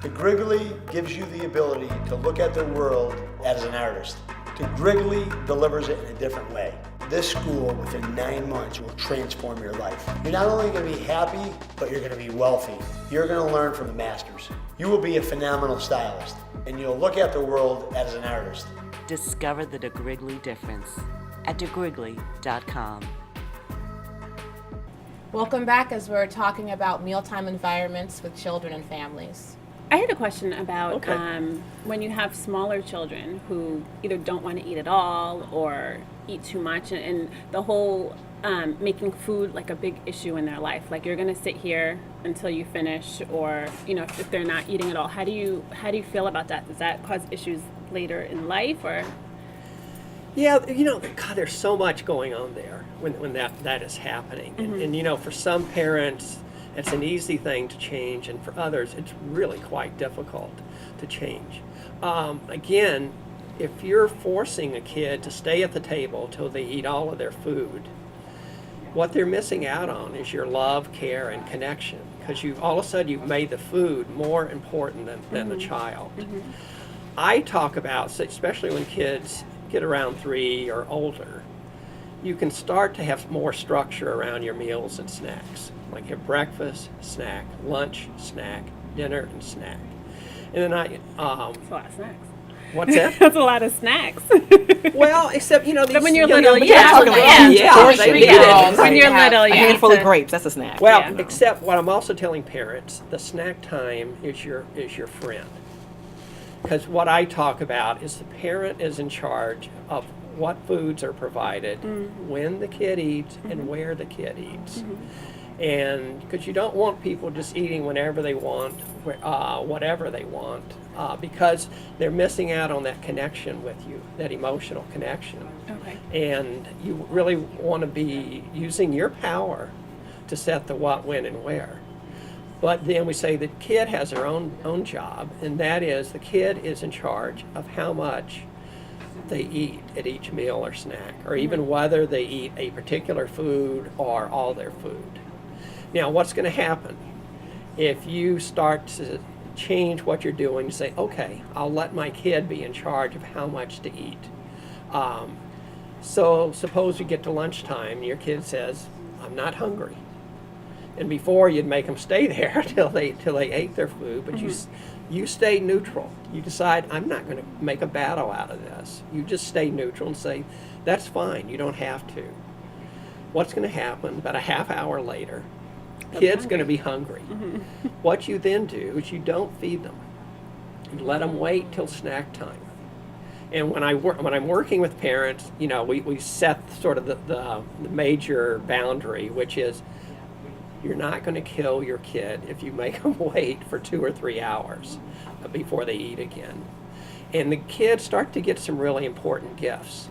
De Grigley gives you the ability to look at the world as an artist. De Grigley delivers it in a different way. This school, within 9 months, will transform your life. You're not only going to be happy, but you're going to be wealthy. You're going to learn from the masters. You will be a phenomenal stylist, and you'll look at the world as an artist. Discover the De Grigley difference at degrigley.com. Welcome back as we're talking about mealtime environments with children and families. I had a question about when you have smaller children who either don't want to eat at all or eat too much, and the whole making food like a big issue in their life. Like, you're going to sit here until you finish, or if they're not eating at all. How do you feel about that? Does that cause issues later in life, or? Yeah, God, there's so much going on there when that is happening, and for some parents, it's an easy thing to change, and for others, it's really quite difficult to change. Again, if you're forcing a kid to stay at the table till they eat all of their food, what they're missing out on is your love, care, and connection, because all of a sudden you've made the food more important than the child. I talk about, especially when kids get around 3 or older, you can start to have more structure around your meals and snacks. Like your breakfast, snack, lunch, snack, dinner, and snack. And then That's a lot of snacks. What's that? That's a lot of snacks. Well, except, these, but when you're little, when they need it. When you're little, a handful of grapes, that's a snack. Well, except what I'm also telling parents, the snack time is your friend. Because what I talk about is the parent is in charge of what foods are provided, when the kid eats, and where the kid eats. And because you don't want people just eating whenever they want, whatever they want, because they're missing out on that connection with you, that emotional connection. Okay. And you really want to be using your power to set the what, when, and where. But then we say the kid has their own job, and that is the kid is in charge of how much they eat at each meal or snack, or even whether they eat a particular food or all their food. Now, what's going to happen if you start to change what you're doing and say, okay, I'll let my kid be in charge of how much to eat. So suppose you get to lunchtime and your kid says, I'm not hungry. And before you'd make them stay there till they ate their food, but you stay neutral. You decide, I'm not going to make a battle out of this. You just stay neutral and say, that's fine, you don't have to. What's going to happen about a half hour later? Kid's going to be hungry. What you then do is you don't feed them. You let them wait till snack time. And when I'm working with parents, we set sort of the major boundary, which is you're not going to kill your kid if you make them wait for 2 or 3 hours before they eat again. And the kids start to get some really important gifts.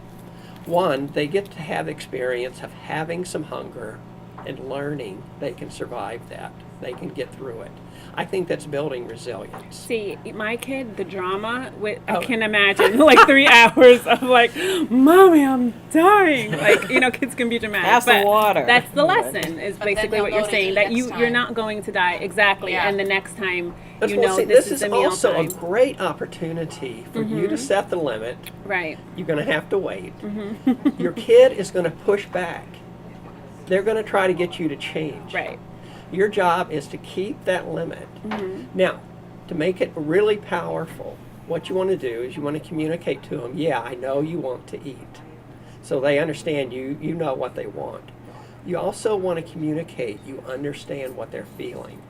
One, they get to have the experience of having some hunger and learning they can survive that. They can get through it. I think that's building resilience. See, my kid, the drama, I can imagine, like 3 hours of like, Mommy, I'm dying. Like, kids can be dramatic. Have some water. That's the lesson, is basically what you're saying, that you're not going to die. Exactly. Yeah. And the next time, this is the meal also time. a great opportunity for you to set the limit. Right. You're going to have to wait. Your kid is going to push back. They're going to try to get you to change. Right. Your job is to keep that limit. Now, to make it really powerful, what you want to do is you want to communicate to them, yeah, I know you want to eat. So they understand you know what they want. You also want to communicate, you understand what they're feeling.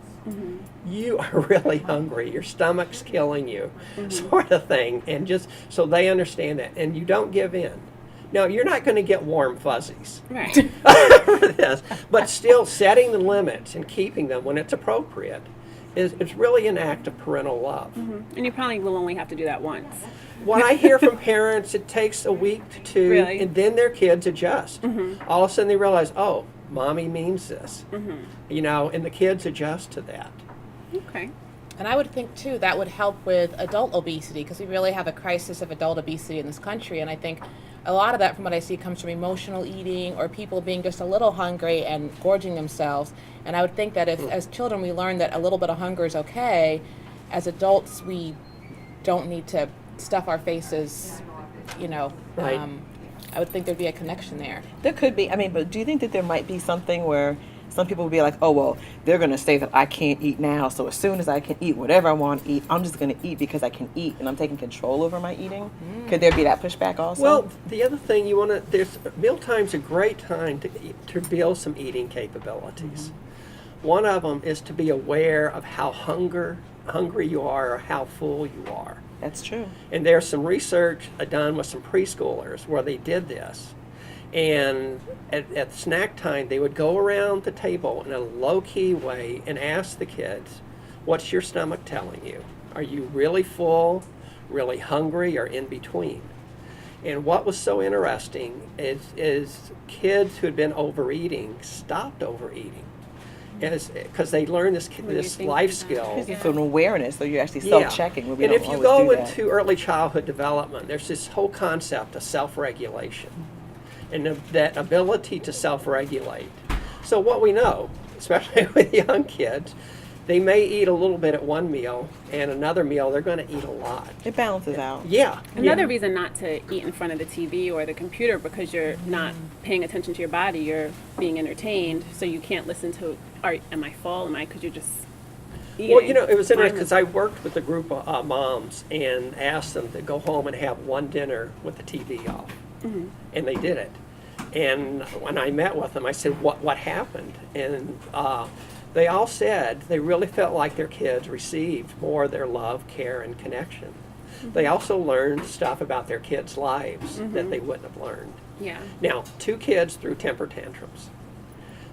You are really hungry, your stomach's killing you, sort of thing. And just so they understand that. And you don't give in. Now, you're not going to get warm fuzzies Right. for this, but still setting the limits and keeping them when it's appropriate is really an act of parental love. And you probably will only have to do that once. What I hear from parents, it takes a week to 2, Really? and then their kids adjust. All of a sudden they realize, oh, Mommy means this, and the kids adjust to that. Okay. And I would think, too, that would help with adult obesity, because we really have a crisis of adult obesity in this country. And I think a lot of that, from what I see, comes from emotional eating or people being just a little hungry and gorging themselves. And I would think that if, as children, we learn that a little bit of hunger is okay, as adults, we don't need to stuff our faces, you know. Right. I would think there'd be a connection there. There could be. I mean, but do you think that there might be something where some people would be like, oh, well, they're going to say that I can't eat now, so as soon as I can eat whatever I want to eat, I'm just going to eat because I can eat, and I'm taking control over my eating? Could there be that pushback also? Well, the other thing mealtime's a great time to build some eating capabilities. One of them is to be aware of how hungry you are or how full you are. That's true. And there's some research done with some preschoolers where they did this. And at snack time, they would go around the table in a low-key way and ask the kids, what's your stomach telling you? Are you really full, really hungry, or in between? And what was so interesting is kids who had been overeating stopped overeating. Because they learned this life skill. It's an awareness, so you're actually self-checking. Where we And don't if you always go do that. into early childhood development, there's this whole concept of self-regulation and that ability to self-regulate. So what we know, especially with young kids, they may eat a little bit at one meal, and another meal they're going to eat a lot. It balances out. Yeah. Another reason not to eat in front of the TV or the computer, because you're not paying attention to your body, you're being entertained, so you can't listen to, am I full? Because you're just eating. Well, it was interesting because I worked with a group of moms and asked them to go home and have one dinner with the TV off. And they did it. And when I met with them, I said, what happened? And they all said they really felt like their kids received more of their love, care, and connection. They also learned stuff about their kids' lives that they wouldn't have learned. Yeah. Now, 2 kids threw temper tantrums,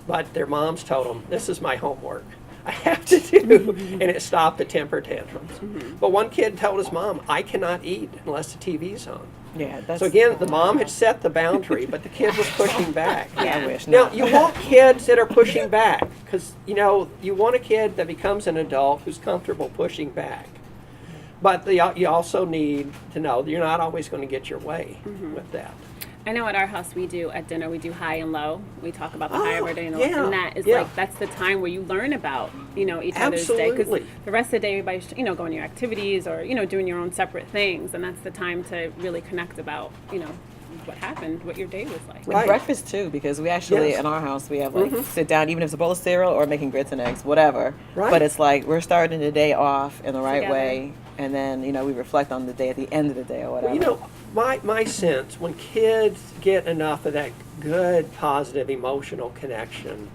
but their moms told them, this is my homework. I have to do, and it stopped the temper tantrums. But one kid told his mom, I cannot eat unless the TV's on. Yeah, that's. So again, the mom had set the boundary, but the kid was pushing back. Yeah, I wish Now, not. you want kids that are pushing back, because, you want a kid that becomes an adult who's comfortable pushing back. But you also need to know that you're not always going to get your way with that. I know at our house we do, at dinner, we do high and low. We talk about the high of our day and low. yeah, And that is yeah. that's the time where you learn about, each other's day. Because Absolutely. the rest of the day, everybody's, going to your activities or, doing your own separate things. And that's the time to really connect about, what happened, what your day was like. Right. Breakfast too, because we actually Yes. in our house we have sit down, even if it's a bowl of cereal or making grits and eggs, whatever. Right. But it's like we're starting the day off in the right Together. way, and then we reflect on the day at the end of the day or whatever. My sense, when kids get enough of that good, positive, emotional connection,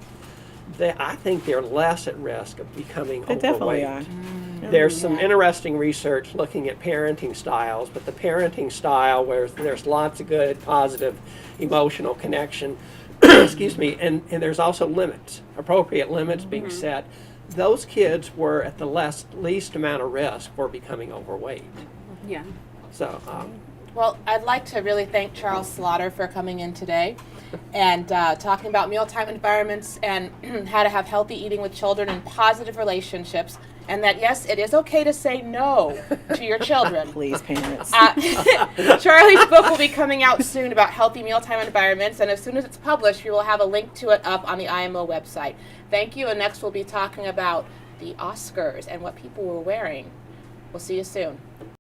I think they're less at risk of becoming They overweight. definitely are. There's some interesting research looking at parenting styles, but the parenting style where there's lots of good, positive, emotional connection, excuse me, and there's also limits, appropriate limits being set, those kids were at the least amount of risk for becoming overweight. Yeah. So, Well, I'd like to really thank Charles Slaughter for coming in today and talking about mealtime environments and how to have healthy eating with children and positive relationships. And that, yes, it is okay to say no to your children. Please, parents. Charlie's book will be coming out soon about healthy mealtime environments, and as soon as it's published, we will have a link to it up on the IMO website. Thank you, and next we'll be talking about the Oscars and what people were wearing. We'll see you soon.